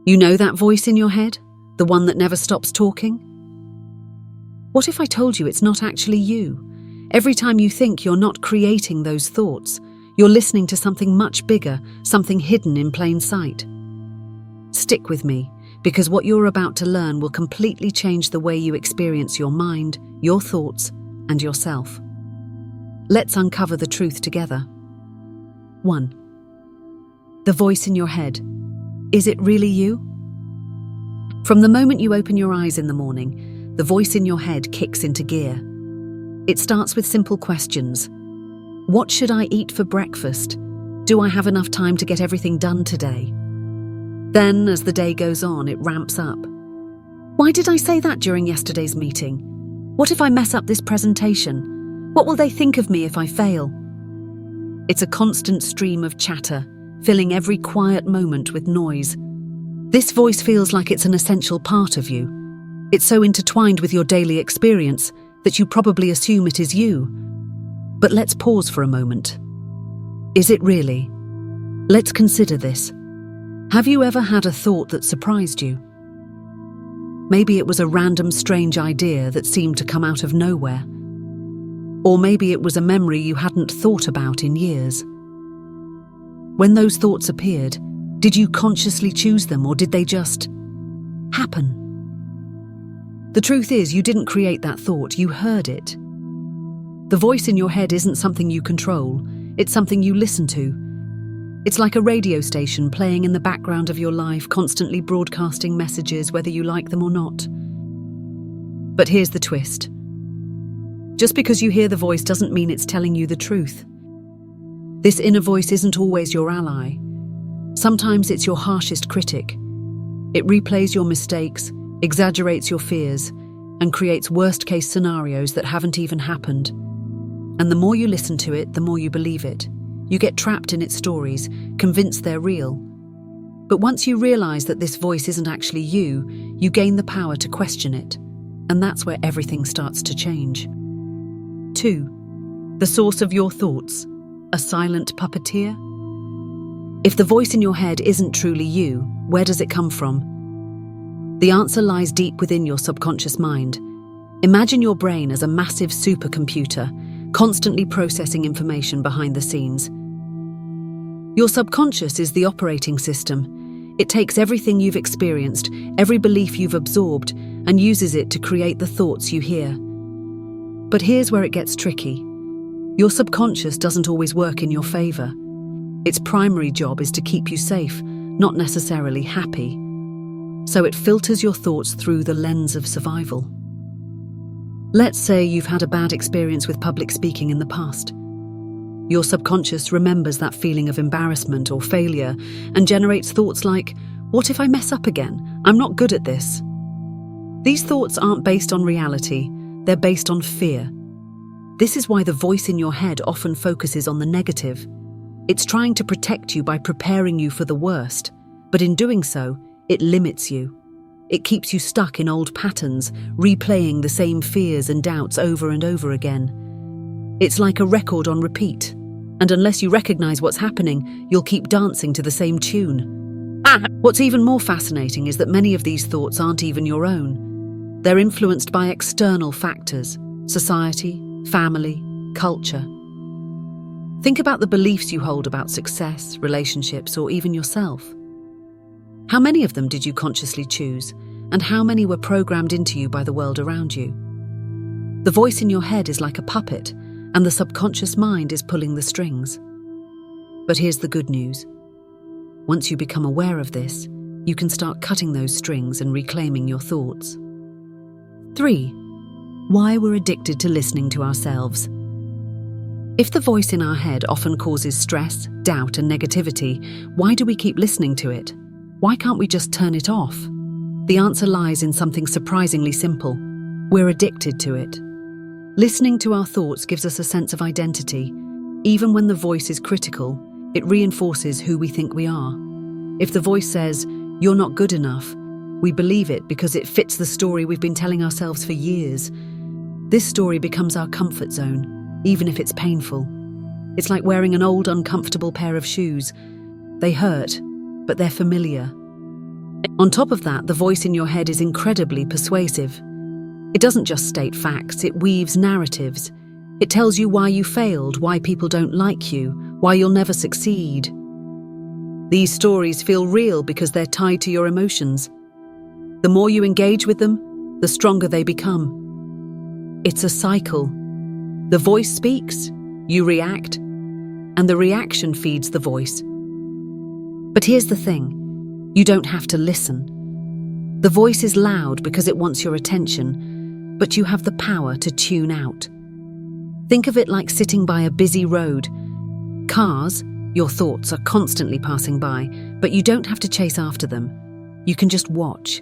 You know that voice in your head? The one that never stops talking? What if I told you it's not actually you? Every time you think, you're not creating those thoughts. You're listening to something much bigger, something hidden in plain sight. Stick with me, because what you're about to learn will completely change the way you experience your mind, your thoughts, and yourself. Let's uncover the truth together. 1. The voice in your head. Is it really you? From the moment you open your eyes in the morning, the voice in your head kicks into gear. It starts with simple questions. What should I eat for breakfast? Do I have enough time to get everything done today? Then, as the day goes on, it ramps up. Why did I say that during yesterday's meeting? What if I mess up this presentation? What will they think of me if I fail? It's a constant stream of chatter, filling every quiet moment with noise. This voice feels like it's an essential part of you. It's so intertwined with your daily experience that you probably assume it is you. But let's pause for a moment. Is it really? Let's consider this. Have you ever had a thought that surprised you? Maybe it was a random strange idea that seemed to come out of nowhere. Or maybe it was a memory you hadn't thought about in years. When those thoughts appeared, did you consciously choose them, or did they just happen? The truth is, you didn't create that thought, you heard it. The voice in your head isn't something you control, it's something you listen to. It's like a radio station playing in the background of your life, constantly broadcasting messages whether you like them or not. But here's the twist. Just because you hear the voice doesn't mean it's telling you the truth. This inner voice isn't always your ally. Sometimes it's your harshest critic. It replays your mistakes, exaggerates your fears, and creates worst-case scenarios that haven't even happened. And the more you listen to it, the more you believe it. You get trapped in its stories, convinced they're real. But once you realize that this voice isn't actually you, you gain the power to question it. And that's where everything starts to change. 2. The source of your thoughts. A silent puppeteer? If the voice in your head isn't truly you, where does it come from? The answer lies deep within your subconscious mind. Imagine your brain as a massive supercomputer, constantly processing information behind the scenes. Your subconscious is the operating system. It takes everything you've experienced, every belief you've absorbed, and uses it to create the thoughts you hear. But here's where it gets tricky. Your subconscious doesn't always work in your favor. Its primary job is to keep you safe, not necessarily happy. So it filters your thoughts through the lens of survival. Let's say you've had a bad experience with public speaking in the past. Your subconscious remembers that feeling of embarrassment or failure and generates thoughts like, what if I mess up again? I'm not good at this. These thoughts aren't based on reality, they're based on fear. This is why the voice in your head often focuses on the negative. It's trying to protect you by preparing you for the worst, but in doing so, it limits you. It keeps you stuck in old patterns, replaying the same fears and doubts over and over again. It's like a record on repeat, and unless you recognize what's happening, you'll keep dancing to the same tune. What's even more fascinating is that many of these thoughts aren't even your own. They're influenced by external factors: society, family, culture. Think about the beliefs you hold about success, relationships, or even yourself. How many of them did you consciously choose, and how many were programmed into you by the world around you? The voice in your head is like a puppet, and the subconscious mind is pulling the strings. But here's the good news. Once you become aware of this, you can start cutting those strings and reclaiming your thoughts. 3. Why we're addicted to listening to ourselves. If the voice in our head often causes stress, doubt, and negativity, why do we keep listening to it? Why can't we just turn it off? The answer lies in something surprisingly simple. We're addicted to it. Listening to our thoughts gives us a sense of identity. Even when the voice is critical, it reinforces who we think we are. If the voice says, "You're not good enough," we believe it because it fits the story we've been telling ourselves for years. This story becomes our comfort zone, even if it's painful. It's like wearing an old, uncomfortable pair of shoes. They hurt, but they're familiar. On top of that, the voice in your head is incredibly persuasive. It doesn't just state facts, it weaves narratives. It tells you why you failed, why people don't like you, why you'll never succeed. These stories feel real because they're tied to your emotions. The more you engage with them, the stronger they become. It's a cycle. The voice speaks, you react, and the reaction feeds the voice. But here's the thing. You don't have to listen. The voice is loud because it wants your attention, but you have the power to tune out. Think of it like sitting by a busy road. Cars, your thoughts are constantly passing by, but you don't have to chase after them. You can just watch.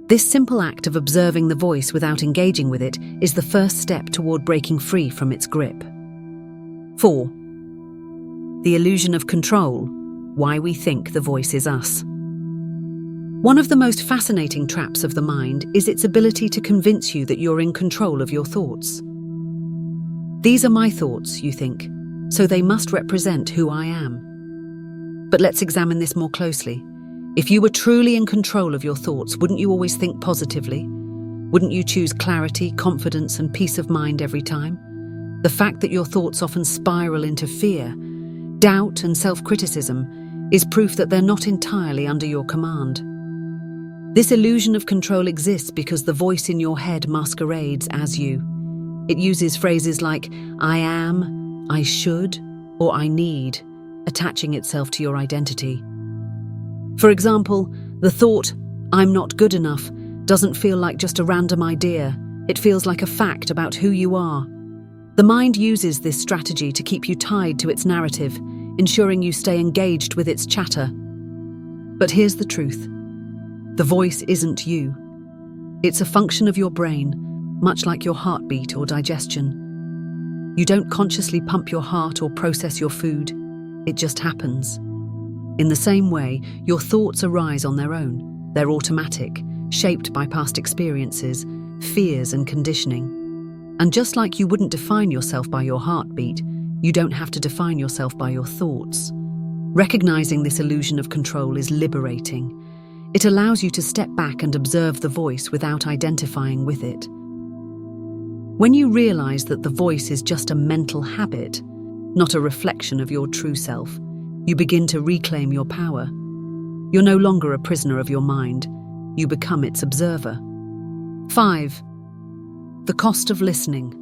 This simple act of observing the voice without engaging with it is the first step toward breaking free from its grip. 4. The illusion of control. Why we think the voice is us. One of the most fascinating traps of the mind is its ability to convince you that you're in control of your thoughts. These are my thoughts, you think, so they must represent who I am. But let's examine this more closely. If you were truly in control of your thoughts, wouldn't you always think positively? Wouldn't you choose clarity, confidence, and peace of mind every time? The fact that your thoughts often spiral into fear, doubt, and self-criticism is proof that they're not entirely under your command. This illusion of control exists because the voice in your head masquerades as you. It uses phrases like I am, I should, or I need, attaching itself to your identity. For example, the thought, I'm not good enough, doesn't feel like just a random idea. It feels like a fact about who you are. The mind uses this strategy to keep you tied to its narrative, ensuring you stay engaged with its chatter. But here's the truth. The voice isn't you. It's a function of your brain, much like your heartbeat or digestion. You don't consciously pump your heart or process your food. It just happens. In the same way, your thoughts arise on their own. They're automatic, shaped by past experiences, fears, and conditioning. And just like you wouldn't define yourself by your heartbeat, you don't have to define yourself by your thoughts. Recognizing this illusion of control is liberating. It allows you to step back and observe the voice without identifying with it. When you realize that the voice is just a mental habit, not a reflection of your true self, you begin to reclaim your power. You're no longer a prisoner of your mind. You become its observer. 5. The cost of listening.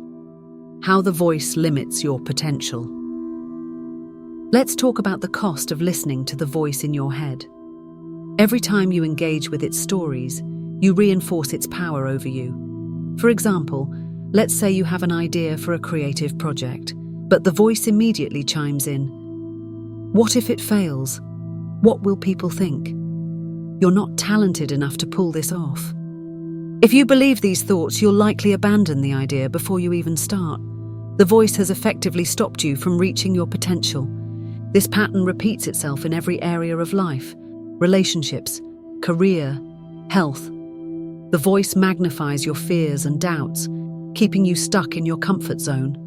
How the voice limits your potential. Let's talk about the cost of listening to the voice in your head. Every time you engage with its stories, you reinforce its power over you. For example, let's say you have an idea for a creative project, but the voice immediately chimes in. What if it fails? What will people think? You're not talented enough to pull this off. If you believe these thoughts, you'll likely abandon the idea before you even start. The voice has effectively stopped you from reaching your potential. This pattern repeats itself in every area of life: relationships, career, health. The voice magnifies your fears and doubts, keeping you stuck in your comfort zone.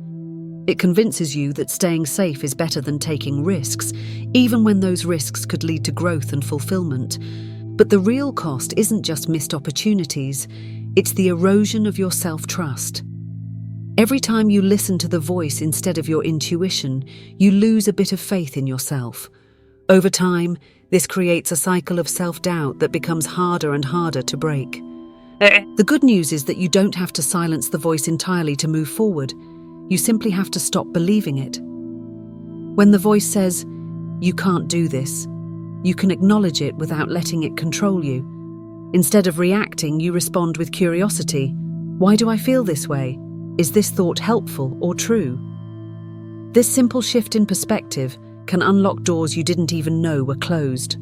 It convinces you that staying safe is better than taking risks, even when those risks could lead to growth and fulfillment. But the real cost isn't just missed opportunities, it's the erosion of your self-trust. Every time you listen to the voice instead of your intuition, you lose a bit of faith in yourself. Over time, this creates a cycle of self-doubt that becomes harder and harder to break. The good news is that you don't have to silence the voice entirely to move forward. You simply have to stop believing it. When the voice says, "You can't do this," you can acknowledge it without letting it control you. Instead of reacting, you respond with curiosity. Why do I feel this way? Is this thought helpful or true? This simple shift in perspective can unlock doors you didn't even know were closed.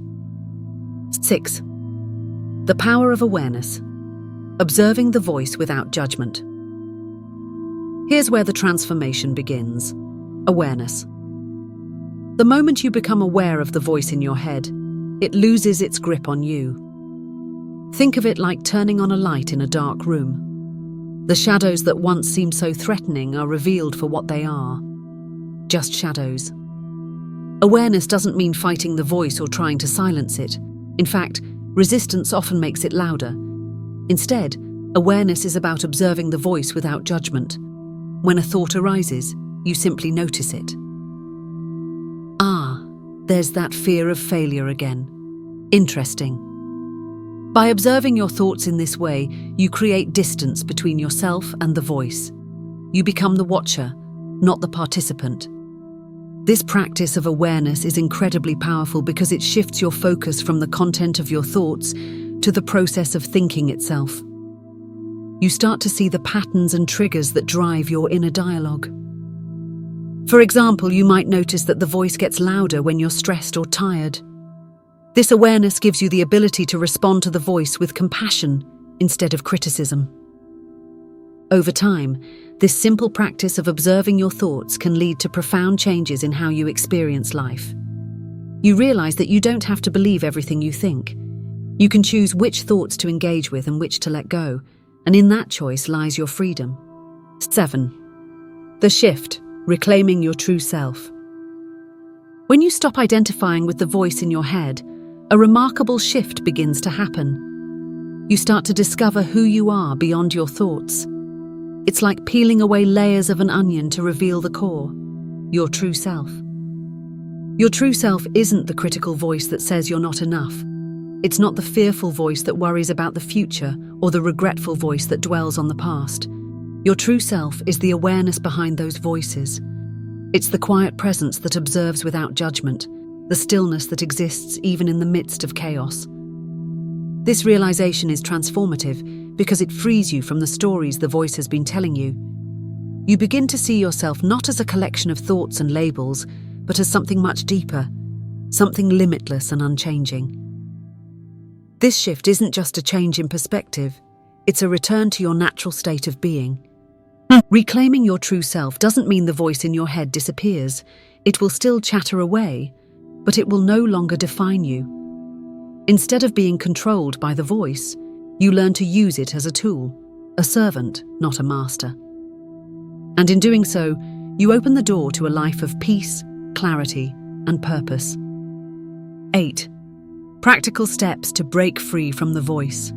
6. The power of awareness. Observing the voice without judgment. Here's where the transformation begins. Awareness. The moment you become aware of the voice in your head, it loses its grip on you. Think of it like turning on a light in a dark room. The shadows that once seemed so threatening are revealed for what they are. Just shadows. Awareness doesn't mean fighting the voice or trying to silence it. In fact, Resistance often makes it louder. Instead, awareness is about observing the voice without judgment. When a thought arises, you simply notice it. There's that fear of failure again. Interesting. By observing your thoughts in this way, you create distance between yourself and the voice. You become the watcher, not the participant. This practice of awareness is incredibly powerful because it shifts your focus from the content of your thoughts to the process of thinking itself. You start to see the patterns and triggers that drive your inner dialogue. For example, you might notice that the voice gets louder when you're stressed or tired. This awareness gives you the ability to respond to the voice with compassion instead of criticism. Over time, this simple practice of observing your thoughts can lead to profound changes in how you experience life. You realize that you don't have to believe everything you think. You can choose which thoughts to engage with and which to let go, and in that choice lies your freedom. 7. The shift. Reclaiming your true self. When you stop identifying with the voice in your head, a remarkable shift begins to happen. You start to discover who you are beyond your thoughts. It's like peeling away layers of an onion to reveal the core, your true self. Your true self isn't the critical voice that says you're not enough. It's not the fearful voice that worries about the future or the regretful voice that dwells on the past. Your true self is the awareness behind those voices. It's the quiet presence that observes without judgment, the stillness that exists even in the midst of chaos. This realization is transformative because it frees you from the stories the voice has been telling you. You begin to see yourself not as a collection of thoughts and labels, but as something much deeper, something limitless and unchanging. This shift isn't just a change in perspective, it's a return to your natural state of being. Reclaiming your true self doesn't mean the voice in your head disappears. It will still chatter away, but it will no longer define you. Instead of being controlled by the voice, you learn to use it as a tool, a servant, not a master. And in doing so, you open the door to a life of peace, clarity, and purpose. 8. Practical steps to break free from the voice.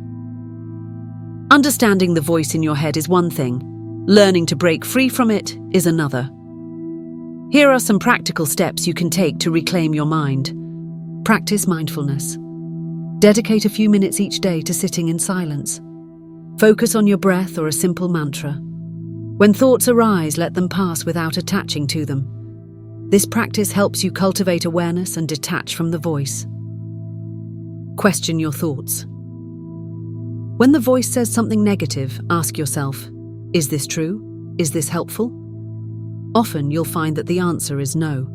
Understanding the voice in your head is one thing. Learning to break free from it is another. Here are some practical steps you can take to reclaim your mind. Practice mindfulness. Dedicate a few minutes each day to sitting in silence. Focus on your breath or a simple mantra. When thoughts arise, let them pass without attaching to them. This practice helps you cultivate awareness and detach from the voice. Question your thoughts. When the voice says something negative, ask yourself, is this true? Is this helpful? Often you'll find that the answer is no.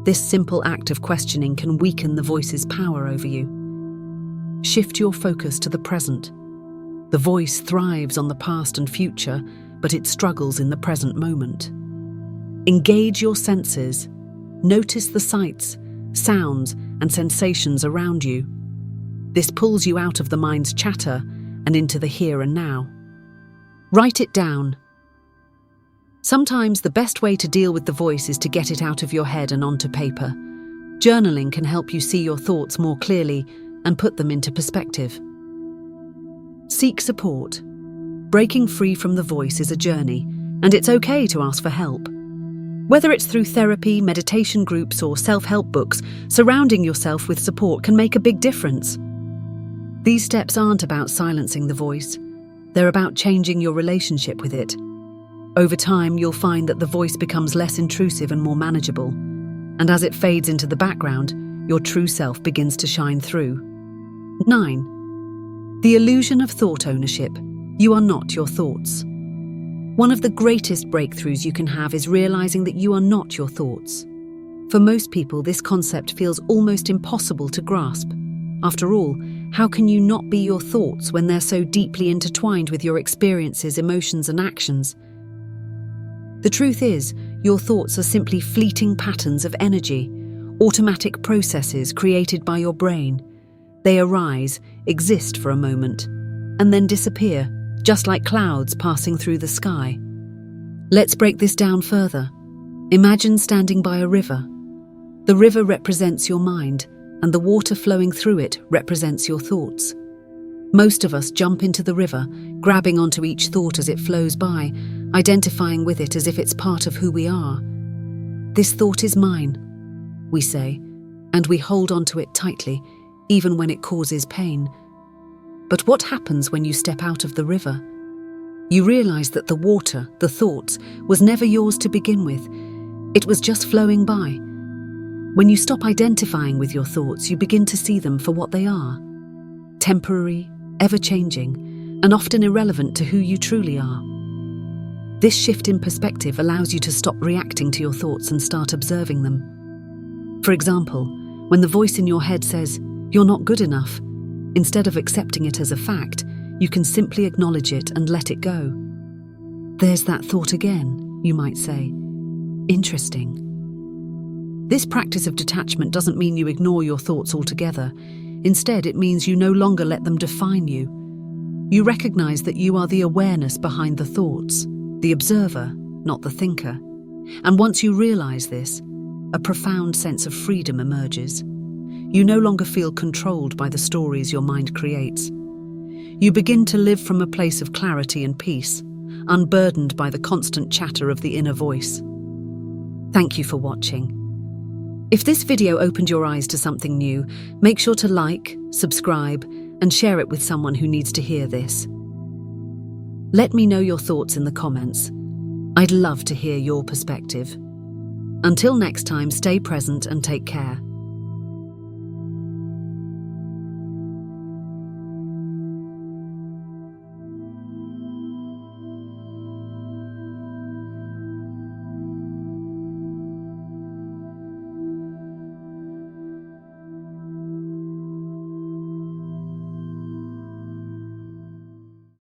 This simple act of questioning can weaken the voice's power over you. Shift your focus to the present. The voice thrives on the past and future, but it struggles in the present moment. Engage your senses. Notice the sights, sounds, and sensations around you. This pulls you out of the mind's chatter and into the here and now. Write it down. Sometimes the best way to deal with the voice is to get it out of your head and onto paper. Journaling can help you see your thoughts more clearly and put them into perspective. Seek support. Breaking free from the voice is a journey, and it's okay to ask for help. Whether it's through therapy, meditation groups, or self-help books, surrounding yourself with support can make a big difference. These steps aren't about silencing the voice. They're about changing your relationship with it. Over time, you'll find that the voice becomes less intrusive and more manageable. And as it fades into the background, your true self begins to shine through. 9. The illusion of thought ownership. You are not your thoughts. One of the greatest breakthroughs you can have is realizing that you are not your thoughts. For most people, this concept feels almost impossible to grasp. After all, how can you not be your thoughts when they're so deeply intertwined with your experiences, emotions, and actions? The truth is, your thoughts are simply fleeting patterns of energy, automatic processes created by your brain. They arise, exist for a moment, and then disappear, just like clouds passing through the sky. Let's break this down further. Imagine standing by a river. The river represents your mind, and the water flowing through it represents your thoughts. Most of us jump into the river, grabbing onto each thought as it flows by, identifying with it as if it's part of who we are. "This thought is mine," we say, and we hold onto it tightly, even when it causes pain. But what happens when you step out of the river? You realize that the water, the thoughts, was never yours to begin with. It was just flowing by. When you stop identifying with your thoughts, you begin to see them for what they are: temporary, ever-changing, and often irrelevant to who you truly are. This shift in perspective allows you to stop reacting to your thoughts and start observing them. For example, when the voice in your head says, "You're not good enough," instead of accepting it as a fact, you can simply acknowledge it and let it go. "There's that thought again," you might say. "Interesting." This practice of detachment doesn't mean you ignore your thoughts altogether. Instead, it means you no longer let them define you. You recognize that you are the awareness behind the thoughts, the observer, not the thinker. And once you realize this, a profound sense of freedom emerges. You no longer feel controlled by the stories your mind creates. You begin to live from a place of clarity and peace, unburdened by the constant chatter of the inner voice. Thank you for watching. If this video opened your eyes to something new, make sure to like, subscribe, and share it with someone who needs to hear this. Let me know your thoughts in the comments. I'd love to hear your perspective. Until next time, stay present and take care.